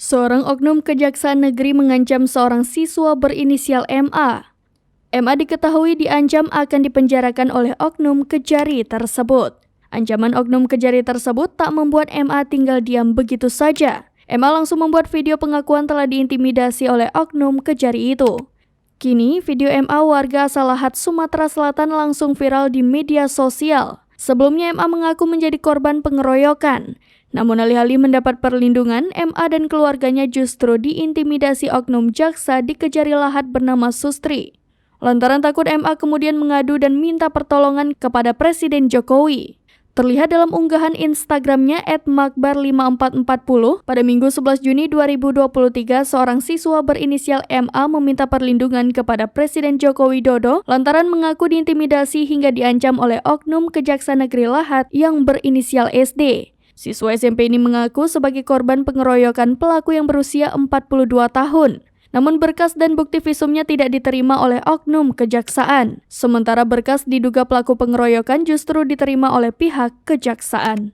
Seorang oknum Kejaksaan Negeri mengancam seorang siswa berinisial MA. MA diketahui diancam akan dipenjarakan oleh oknum Kejari tersebut. Ancaman oknum Kejari tersebut tak membuat MA tinggal diam begitu saja. MA langsung membuat video pengakuan telah diintimidasi oleh oknum Kejari itu. Kini, video MA warga asal Lahat, Sumatera Selatan langsung viral di media sosial. Sebelumnya MA mengaku menjadi korban pengeroyokan. Namun alih-alih mendapat perlindungan, MA dan keluarganya justru diintimidasi oknum jaksa di Kejari Lahat bernama Sustri. Lantaran takut, MA kemudian mengadu dan minta pertolongan kepada Presiden Jokowi. Terlihat dalam unggahan Instagramnya @makbar5440, pada Minggu 11 Juni 2023, seorang siswa berinisial MA meminta perlindungan kepada Presiden Joko Widodo lantaran mengaku diintimidasi hingga diancam oleh oknum Kejaksaan Negeri Lahat yang berinisial SD. Siswa SMP ini mengaku sebagai korban pengeroyokan pelaku yang berusia 42 tahun. Namun berkas dan bukti visumnya tidak diterima oleh oknum kejaksaan. Sementara berkas diduga pelaku pengeroyokan justru diterima oleh pihak kejaksaan.